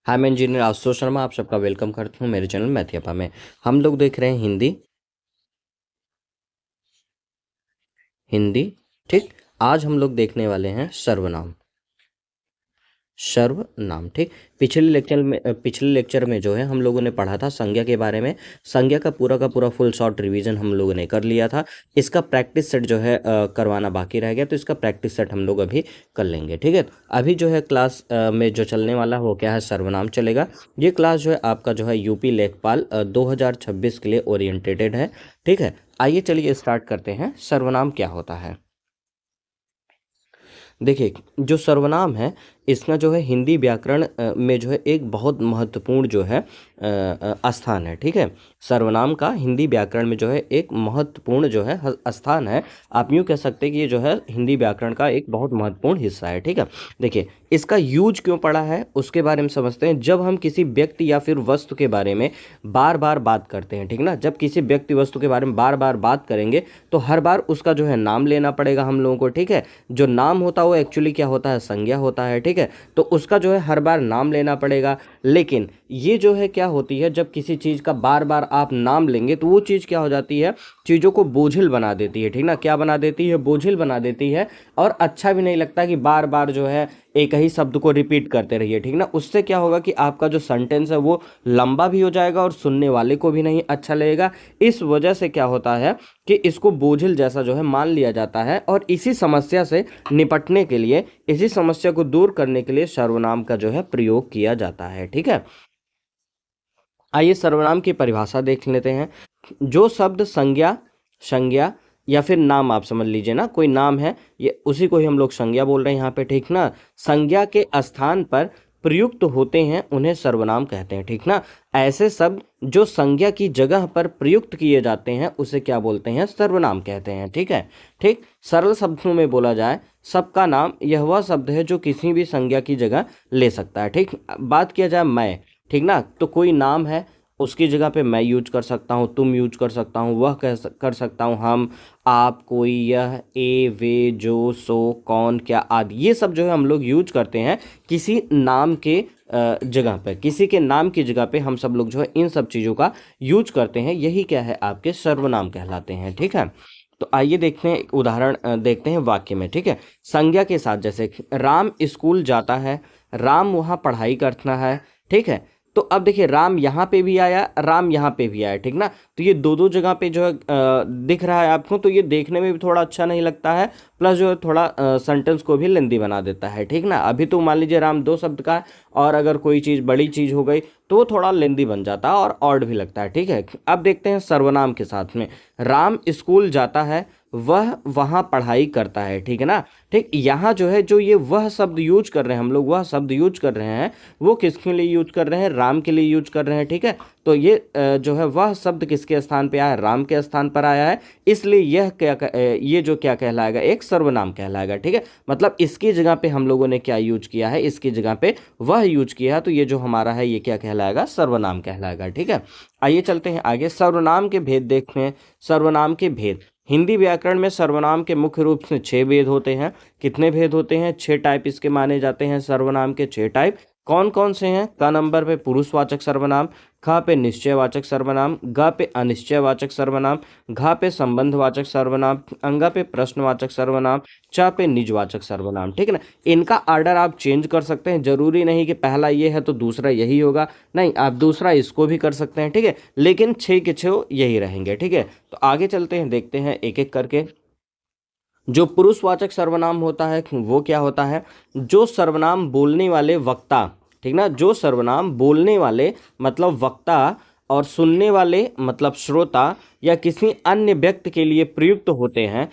हाय, मैं इंजीनियर आशुतोष शर्मा आप सबका वेलकम करता हूँ मेरे चैनल मैथियपा में। हम लोग देख रहे हैं हिंदी हिंदी ठीक। आज हम लोग देखने वाले हैं सर्वनाम। सर्वनाम ठीक। पिछले लेक्चर में जो है हम लोगों ने पढ़ा था संज्ञा के बारे में। संज्ञा का पूरा फुल शॉर्ट रिवीजन हम लोगों ने कर लिया था। इसका प्रैक्टिस सेट जो है करवाना बाकी रह गया, तो इसका प्रैक्टिस सेट हम लोग अभी कर लेंगे। ठीक है, अभी जो है क्लास में जो चलने वाला है वो क्या है, सर्वनाम चलेगा। ये क्लास जो है आपका जो है यूपी लेखपाल 2026 के लिए ओरिएंटेटेड है। ठीक है, आइए चलिए स्टार्ट करते हैं। सर्वनाम क्या होता है। देखिए, जो सर्वनाम है इसका जो है हिंदी व्याकरण में जो है एक बहुत महत्वपूर्ण जो है स्थान है। ठीक है, सर्वनाम का हिंदी व्याकरण में जो है एक महत्वपूर्ण जो है स्थान है। आप यूँ कह सकते हैं कि ये जो है हिंदी व्याकरण का एक बहुत महत्वपूर्ण हिस्सा है। ठीक है, देखिए इसका यूज क्यों पड़ा है उसके बारे में समझते हैं। जब हम किसी व्यक्ति या फिर वस्तु के बारे में बार बार बात करते हैं, ठीक ना, जब किसी व्यक्ति वस्तु के बारे में बार बार बात करेंगे तो हर बार उसका जो है नाम लेना पड़ेगा हम लोगों को। ठीक है, जो नाम होता है वो एक्चुअली क्या होता है, संज्ञा होता है। ठीक है, तो उसका जो है हर बार नाम लेना पड़ेगा। लेकिन ये जो है क्या होती है, जब किसी चीज़ का बार बार आप नाम लेंगे तो वो चीज़ क्या हो जाती है, चीज़ों को बोझिल बना देती है। ठीक ना, क्या बना देती है, बोझिल बना देती है। और अच्छा भी नहीं लगता कि बार बार जो है एक ही शब्द को रिपीट करते रहिए। ठीक ना, उससे क्या होगा कि आपका जो सेंटेंस है वो लंबा भी हो जाएगा और सुनने वाले को भी नहीं अच्छा लगेगा। इस वजह से क्या होता है कि इसको बोझिल जैसा जो है मान लिया जाता है। और इसी समस्या से निपटने के लिए, इसी समस्या को दूर करने के लिए सर्वनाम का जो है प्रयोग किया जाता है। ठीक है, आइए सर्वनाम की परिभाषा देख लेते हैं। जो शब्द संज्ञा संज्ञा या फिर नाम, आप समझ लीजिए ना, कोई नाम है, ये उसी को ही हम लोग संज्ञा बोल रहे हैं यहाँ पे। ठीक ना, संज्ञा के स्थान पर प्रयुक्त होते हैं उन्हें सर्वनाम कहते हैं। ठीक ना, ऐसे शब्द जो संज्ञा की जगह पर प्रयुक्त किए जाते हैं उसे क्या बोलते हैं, सर्वनाम कहते हैं। ठीक है, ठीक, सरल शब्दों में बोला जाए, सबका नाम यह वह शब्द है जो किसी भी संज्ञा की जगह ले सकता है। ठीक, बात किया जाए मैं, ठीक ना, तो कोई नाम है उसकी जगह पे मैं यूज कर सकता हूँ, तुम यूज कर सकता हूँ, वह कर सकता हूँ, हम, आप, कोई, यह, ए, वे, जो, सो, कौन, क्या आदि, ये सब जो है हम लोग यूज करते हैं किसी नाम के जगह पे। किसी के नाम की जगह पे हम सब लोग जो है इन सब चीज़ों का यूज करते हैं। यही क्या है, आपके सर्वनाम कहलाते हैं। ठीक है, तो आइए देखते हैं एक उदाहरण देखते हैं वाक्य में। ठीक है, संज्ञा के साथ, जैसे राम स्कूल जाता है, राम वहाँ पढ़ाई करता है। ठीक है, तो अब देखिए राम यहाँ पे भी आया, राम यहाँ पे भी आया। ठीक ना, तो ये दो दो जगह पे जो है दिख रहा है आपको, तो ये देखने में भी थोड़ा अच्छा नहीं लगता है, प्लस जो है थोड़ा सेंटेंस को भी लेंदी बना देता है। ठीक ना, अभी तो मान लीजिए राम दो शब्द का है और अगर कोई चीज़ बड़ी चीज़ हो गई तो वो थोड़ा लेंदी बन जाता है और ऑड भी लगता है। ठीक है, अब देखते हैं सर्वनाम के साथ में। राम स्कूल जाता है, वह वहाँ पढ़ाई करता है। ठीक है ना, ठीक, यहाँ जो है जो ये वह शब्द यूज कर रहे हैं हम लोग, वह शब्द यूज कर रहे हैं, वो किसके लिए यूज कर रहे हैं, राम के लिए यूज कर रहे हैं। ठीक है, तो ये जो है वह शब्द किसके स्थान पे आया है, राम के स्थान पर आया है, इसलिए यह ये जो क्या कहलाएगा, एक सर्वनाम कहलाएगा। ठीक है, मतलब इसकी जगह पे हम लोगों ने क्या यूज किया है, इसकी जगह पे वह यूज किया है, तो ये जो हमारा है ये क्या कहलाएगा, सर्वनाम कहलाएगा। ठीक है, आइए चलते हैं आगे, सर्वनाम के भेद देखते हैं। सर्वनाम के भेद, हिंदी व्याकरण में सर्वनाम के मुख्य रूप से 6 भेद होते हैं। कितने भेद होते हैं, 6 टाइप इसके माने जाते हैं। सर्वनाम के 6 टाइप कौन कौन से हैं, क नंबर पे पुरुषवाचक सर्वनाम, ख पे निश्चयवाचक सर्वनाम, ग पे अनिश्चयवाचक सर्वनाम, घ पे संबंधवाचक सर्वनाम, अंगा पे प्रश्नवाचक सर्वनाम, च पे निजवाचक सर्वनाम। ठीक है ना, इनका ऑर्डर आप चेंज कर सकते हैं, जरूरी नहीं कि पहला ये है तो दूसरा यही होगा, नहीं, आप दूसरा इसको भी कर सकते हैं। ठीक है, लेकिन 6 के 6 यही रहेंगे। ठीक है, तो आगे चलते हैं, देखते हैं एक एक करके। जो पुरुषवाचक सर्वनाम होता है वो क्या होता है, जो सर्वनाम बोलने वाले वक्ता, ठीक ना, जो सर्वनाम बोलने वाले मतलब वक्ता और सुनने वाले मतलब श्रोता या किसी अन्य व्यक्ति के लिए प्रयुक्त होते हैं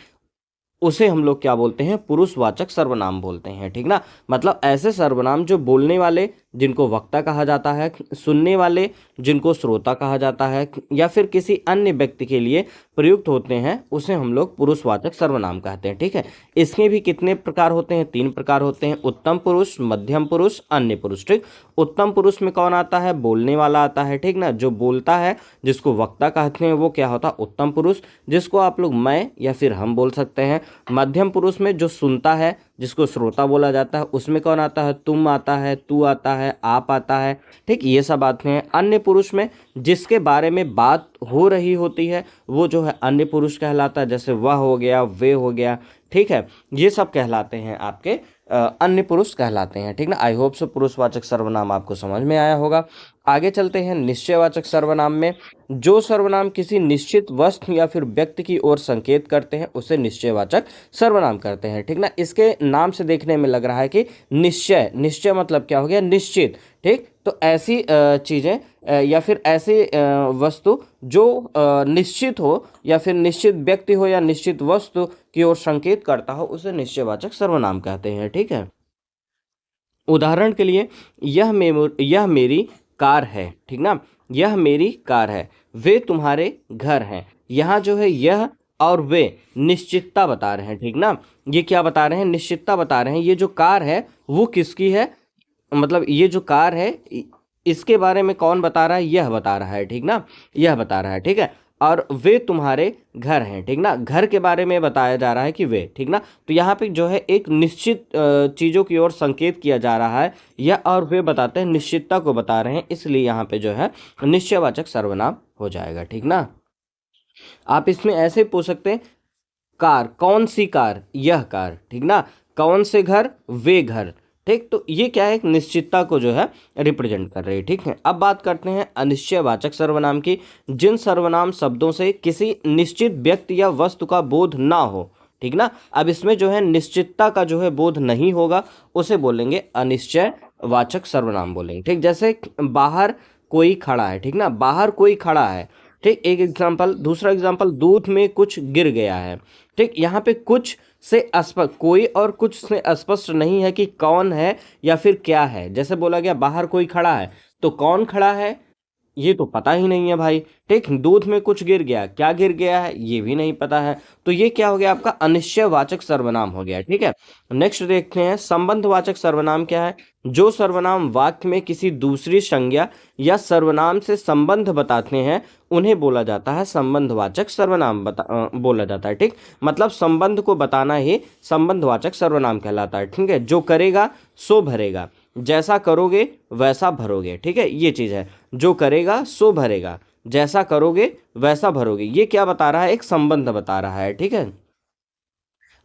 उसे हम लोग क्या बोलते हैं, पुरुषवाचक सर्वनाम बोलते हैं। ठीक ना, मतलब ऐसे सर्वनाम जो बोलने वाले जिनको वक्ता कहा जाता है, सुनने वाले जिनको श्रोता कहा जाता है, या फिर किसी अन्य व्यक्ति के लिए प्रयुक्त होते हैं उसे हम लोग पुरुषवाचक सर्वनाम कहते हैं। ठीक है, इसके भी कितने प्रकार होते हैं, 3 प्रकार होते हैं, उत्तम पुरुष, मध्यम पुरुष, अन्य पुरुष। ठीक, उत्तम पुरुष में कौन आता है, बोलने वाला आता है। ठीक ना, जो बोलता है जिसको वक्ता कहते हैं वो क्या होता है, उत्तम पुरुष, जिसको आप लोग मैं या फिर हम बोल सकते हैं। मध्यम पुरुष में जो सुनता है, जिसको श्रोता बोला जाता है, उसमें कौन आता है? तुम आता है, तू आता है, आप आता है, ठीक, ये सब आते हैं। अन्य पुरुष में जिसके बारे में बात हो रही होती है वो जो है अन्य पुरुष कहलाता है, जैसे वह हो गया, वे हो गया, ठीक है, ये सब कहलाते हैं आपके अन्य पुरुष कहलाते हैं, ठीक ना। आई होप सो पुरुषवाचक सर्वनाम आपको समझ में आया होगा। आगे चलते हैं निश्चयवाचक सर्वनाम में। जो सर्वनाम किसी निश्चित वस्तु या फिर व्यक्ति की ओर संकेत करते हैं उसे निश्चयवाचक सर्वनाम करते हैं, ठीक ना। इसके नाम से देखने में लग रहा है कि निश्चय, निश्चय मतलब क्या हो गया? निश्चित, ठीक। तो ऐसी चीज़ें या फिर ऐसी वस्तु जो निश्चित हो या फिर निश्चित व्यक्ति हो या निश्चित वस्तु की ओर संकेत करता हो उसे निश्चयवाचक सर्वनाम कहते हैं, ठीक है। उदाहरण के लिए यह मेरी कार है, ठीक ना, यह मेरी कार है। वे तुम्हारे घर हैं। यहाँ जो है यह और वे निश्चितता बता रहे हैं, ठीक ना। ये क्या बता रहे हैं? निश्चितता बता रहे हैं। ये जो कार है वो किसकी है? मतलब ये जो कार है इसके बारे में कौन बता रहा है? यह बता रहा है, ठीक ना, यह बता रहा है, ठीक है। और वे तुम्हारे घर हैं, ठीक ना, घर के बारे में बताया जा रहा है कि वे, ठीक ना। तो यहाँ पे जो है एक निश्चित चीज़ों की ओर संकेत किया जा रहा है। यह और वे बताते हैं, निश्चितता को बता रहे हैं, इसलिए यहाँ पे जो है निश्चयवाचक सर्वनाम हो जाएगा, ठीक ना। आप इसमें ऐसे पूछ सकते हैं, कार, कौन सी कार? यह कार, ठीक ना। कौन से घर? वे घर, ठीक। तो ये क्या है? एक निश्चितता को जो है रिप्रेजेंट कर रही है, ठीक है। अब बात करते हैं अनिश्चयवाचक सर्वनाम की। जिन सर्वनाम शब्दों से किसी निश्चित व्यक्ति या वस्तु का बोध ना हो, ठीक ना। अब इसमें जो है निश्चितता का जो है बोध नहीं होगा, उसे बोलेंगे अनिश्चयवाचक सर्वनाम बोलेंगे, ठीक। जैसे बाहर कोई खड़ा है, ठीक ना, बाहर कोई खड़ा है, ठीक, एक एग्जाम्पल। दूसरा एग्जाम्पल, दूध में कुछ गिर गया है, ठीक। यहाँ पे कुछ से स्पष्ट, कोई और कुछ से स्पष्ट नहीं है कि कौन है या फिर क्या है। जैसे बोला गया बाहर कोई खड़ा है, तो कौन खड़ा है ये तो पता ही नहीं है भाई, ठीक। दूध में कुछ गिर गया, क्या गिर गया है ये भी नहीं पता है। तो ये क्या हो गया? आपका अनिश्चयवाचक सर्वनाम हो गया, ठीक है। नेक्स्ट देखते हैं संबंधवाचक सर्वनाम क्या है। जो सर्वनाम वाक्य में किसी दूसरी संज्ञा या सर्वनाम से संबंध बताते हैं उन्हें बोला जाता है संबंधवाचक सर्वनाम बोला जाता है, ठीक। मतलब संबंध को बताना ही संबंधवाचक सर्वनाम कहलाता है, ठीक है। जो करेगा सो भरेगा, जैसा करोगे वैसा भरोगे, ठीक है, ये चीज़ है। जो करेगा सो भरेगा, जैसा करोगे वैसा भरोगे, ये क्या बता रहा है? एक संबंध बता रहा है, ठीक है।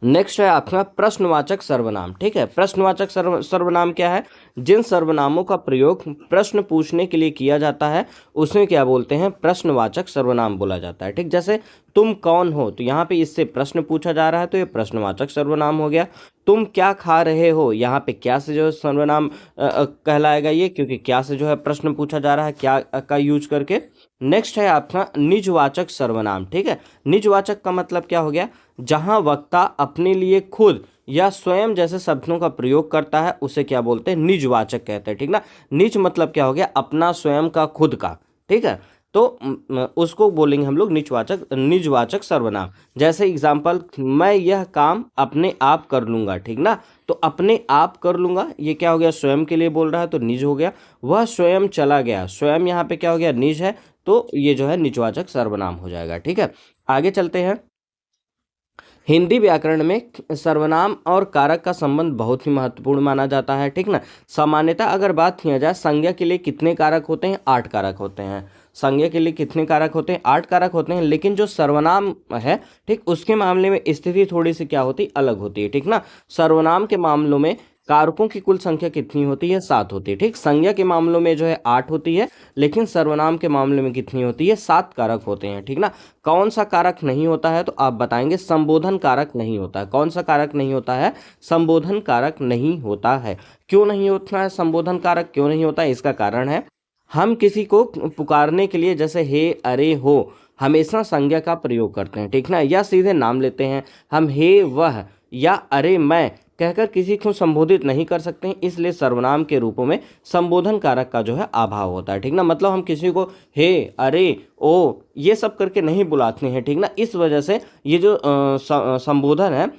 नेक्स्ट है आपका प्रश्नवाचक सर्वनाम, ठीक है। प्रश्नवाचक सर्वनाम क्या है? जिन सर्वनामों का प्रयोग प्रश्न पूछने के लिए किया जाता है उसमें क्या बोलते हैं? प्रश्नवाचक सर्वनाम बोला जाता है, ठीक। जैसे तुम कौन हो, तो यहाँ पे इससे प्रश्न पूछा जा रहा है तो ये प्रश्नवाचक सर्वनाम हो गया। तुम क्या खा रहे हो, यहाँ पे क्या से जो है सर्वनाम कहलाएगा ये, क्योंकि क्या से जो है प्रश्न पूछा जा रहा है, क्या का यूज करके। नेक्स्ट है आपका निजवाचक सर्वनाम, ठीक है। निजवाचक का मतलब क्या हो गया? जहां वक्ता अपने लिए खुद या स्वयं जैसे शब्दों का प्रयोग करता है उसे क्या बोलते हैं? निजवाचक कहते हैं, ठीक ना। निज मतलब क्या हो गया? अपना, स्वयं का, खुद का, ठीक है। तो उसको बोलेंगे हम लोग निजवाचक सर्वनाम। जैसे एग्जाम्पल, मैं यह काम अपने आप कर लूंगा, ठीक ना। तो अपने आप कर लूंगा ये क्या हो गया? स्वयं के लिए बोल रहा है तो निज हो गया। वह स्वयं चला गया, स्वयं यहाँ पे क्या हो गया? निज है, तो ये जो है निजवाचक सर्वनाम हो जाएगा, ठीक है। आगे चलते हैं। हिंदी व्याकरण में सर्वनाम और कारक का संबंध बहुत ही महत्वपूर्ण माना जाता है, ठीक ना। सामान्यतः अगर बात किया जाए संज्ञा के लिए कितने कारक होते हैं? 8 कारक होते हैं। संज्ञा के लिए कितने कारक होते हैं? 8 कारक होते हैं। लेकिन जो सर्वनाम है, ठीक, उसके मामले में स्थिति थोड़ी सी क्या होती? अलग होती है, ठीक ना। सर्वनाम के मामलों में कारकों की कुल संख्या कितनी होती है? 7 होती है, ठीक। संज्ञा के मामलों में जो है 8 होती है, लेकिन सर्वनाम के मामले में कितनी होती है? 7 कारक होते हैं, ठीक ना। कौन सा कारक नहीं होता है? तो आप बताएंगे संबोधन कारक नहीं होता है। कौन सा कारक नहीं होता है? संबोधन कारक नहीं होता है। क्यों नहीं होता है संबोधन कारक? क्यों नहीं होता है? इसका कारण है, हम किसी को पुकारने के लिए जैसे हे, अरे, हो हमेशा संज्ञा का प्रयोग करते हैं, ठीक ना, या सीधे नाम लेते हैं। हम हे, वह या अरे, मैं कहकर किसी को संबोधित नहीं कर सकते हैं, इसलिए सर्वनाम के रूपों में संबोधन कारक का जो है अभाव होता है, ठीक ना। मतलब हम किसी को हे, अरे, ओ ये सब करके नहीं बुलाते हैं, ठीक ना। इस वजह से ये जो संबोधन है,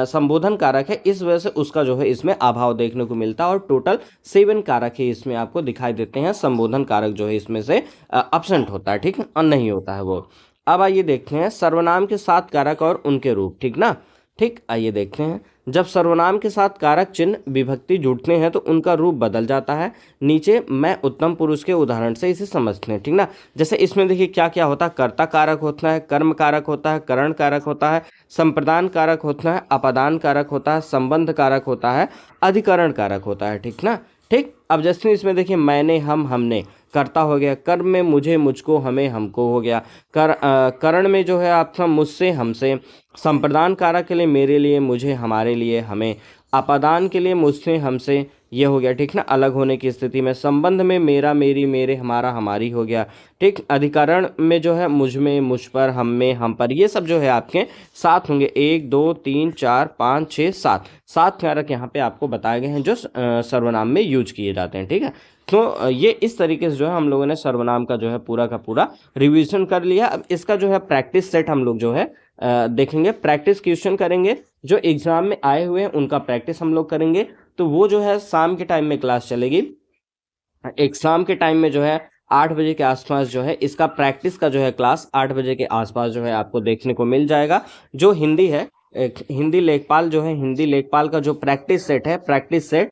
संबोधन कारक है, इस वजह से उसका जो है इसमें अभाव देखने को मिलता है। और टोटल 7 कारक ही इसमें आपको दिखाई देते हैं। संबोधन कारक जो है इसमें से अब्सेंट होता है, ठीक, और नहीं होता है वो। अब आइए देखते हैं सर्वनाम के 7 कारक और उनके रूप, ठीक ना। ठीक, आइए देखते हैं। जब सर्वनाम के साथ कारक चिन्ह विभक्ति जुड़ते हैं तो उनका रूप बदल जाता है। नीचे मैं उत्तम पुरुष के उदाहरण से इसे समझते हैं, ठीक ना। जैसे इसमें देखिए क्या क्या होता है, कर्ता कारक होता है, कर्म कारक होता है, करण कारक होता है, संप्रदान कारक होता है, अपादान कारक होता है, संबंध कारक होता है, अधिकरण कारक होता है, ठीक ना। ठीक, अब जैसे इसमें देखिए मैंने, हम, हमने, कर्ता हो गया, कर्म में मुझे, मुझको, हमें, हमको हो गया, करण में जो है आपका मुझसे, हमसे, संप्रदान कारक के लिए मेरे लिए, मुझे, हमारे लिए, हमें, अपादान के लिए मुझसे, हमसे, ये हो गया, ठीक ना, अलग होने की स्थिति में। संबंध में मेरा, मेरी, मेरे, हमारा, हमारी हो गया, ठीक। अधिकरण में जो है मुझ में, मुझ पर, हम में, हम पर, ये सब जो है आपके सात होंगे। 1 2 3 4 5 6 7 7 कारक यहाँ पे आपको बताए गए हैं जो सर्वनाम में यूज किए जाते हैं, ठीक है। तो ये इस तरीके से जो है हम लोगों ने सर्वनाम का जो है पूरा का पूरा रिवीजन कर लिया। अब इसका जो है प्रैक्टिस सेट हम लोग जो है देखेंगे, प्रैक्टिस क्वेश्चन करेंगे जो एग्जाम में आए हुए हैं उनका प्रैक्टिस हम लोग करेंगे। तो वो जो है शाम के टाइम में क्लास चलेगी। एक शाम के टाइम में जो है 8 बजे के आसपास जो है इसका प्रैक्टिस का जो है क्लास 8 बजे के आसपास जो है आपको देखने को मिल जाएगा। जो हिंदी है, एक हिंदी लेखपाल जो है, हिंदी लेखपाल का जो प्रैक्टिस सेट है, प्रैक्टिस सेट,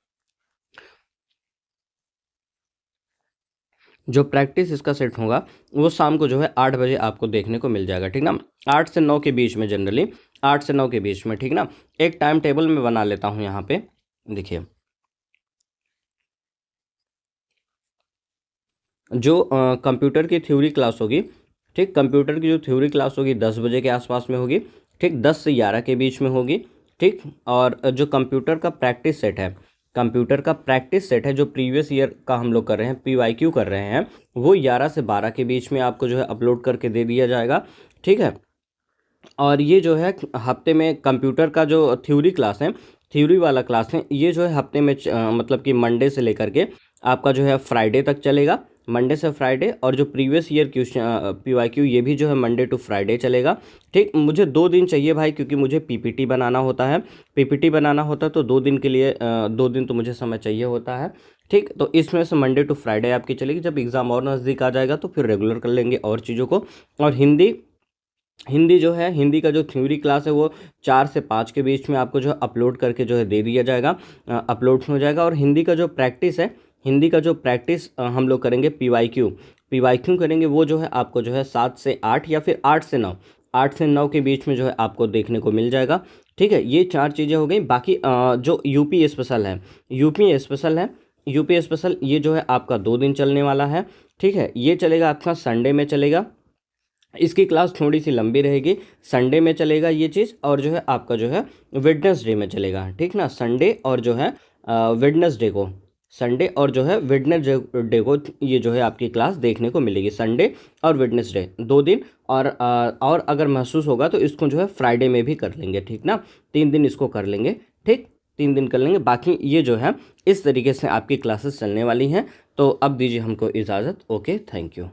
जो प्रैक्टिस इसका सेट होगा वो शाम को जो है 8 बजे आपको देखने को मिल जाएगा, ठीक ना। 8 से 9 के बीच में, जनरली 8 से 9 के बीच में, ठीक ना। एक टाइम टेबल में बना लेता हूँ यहाँ पे, देखिए। जो कंप्यूटर की थ्योरी क्लास होगी, ठीक, कंप्यूटर की जो थ्योरी क्लास होगी 10 बजे के आसपास में होगी, ठीक, 10 से 11 के बीच में होगी, ठीक। और जो कंप्यूटर का प्रैक्टिस सेट है, कंप्यूटर का प्रैक्टिस सेट है जो प्रीवियस ईयर का हम लोग कर रहे हैं, PYQ कर रहे हैं, वो 11 से 12 के बीच में आपको जो है अपलोड करके दे दिया जाएगा, ठीक है। और ये जो है हफ्ते में कंप्यूटर का जो थ्योरी क्लास है, थ्योरी वाला क्लास है, ये जो है हफ्ते में मतलब कि मंडे से लेकर के आपका जो है फ्राइडे तक चलेगा, मंडे से फ्राइडे। और जो प्रीवियस ईयर क्वेश्चन PYQ ये भी जो है मंडे टू फ्राइडे चलेगा, ठीक। मुझे 2 दिन चाहिए भाई, क्योंकि मुझे PPT बनाना होता है, PPT बनाना होता है, तो 2 दिन के लिए 2 दिन तो मुझे समय चाहिए होता है, ठीक। तो इसमें से मंडे टू फ्राइडे आपकी चलेगी। जब एग्ज़ाम और नज़दीक आ जाएगा तो फिर रेगुलर कर लेंगे और चीज़ों को। और हिंदी, हिंदी जो है, हिंदी का जो थ्योरी क्लास है वो 4 से 5 के बीच में आपको जो है अपलोड करके जो है दे दिया जाएगा, अपलोड हो जाएगा। और हिंदी का जो प्रैक्टिस है, हिंदी का जो प्रैक्टिस हम लोग करेंगे PYQ करेंगे, वो जो है आपको जो है 7 से 8 या फिर 8 से 9, 8 से 9 के बीच में जो है आपको देखने को मिल जाएगा, ठीक है। ये 4 चीज़ें हो गई। बाकी जो यूपी स्पेशल है, यूपी स्पेशल है, यूपी स्पेशल ये जो है आपका 2 दिन चलने वाला है, ठीक है। ये चलेगा आपका संडे में चलेगा, इसकी क्लास थोड़ी सी लंबी रहेगी, संडे में चलेगा ये चीज़। और जो है आपका जो है वेडनेसडे में चलेगा, ठीक ना। संडे और जो है वेडनेसडे को, संडे और जो है वेडनेसडे को ये जो है आपकी क्लास देखने को मिलेगी, संडे और वेडनेसडे 2 दिन। और अगर महसूस होगा तो इसको जो है फ्राइडे में भी कर लेंगे, ठीक ना। 3 दिन इसको कर लेंगे, ठीक, 3 दिन कर लेंगे। बाकी ये जो है इस तरीके से आपकी क्लासेस चलने वाली हैं। तो अब दीजिए हमको इजाज़त। Okay, thank you.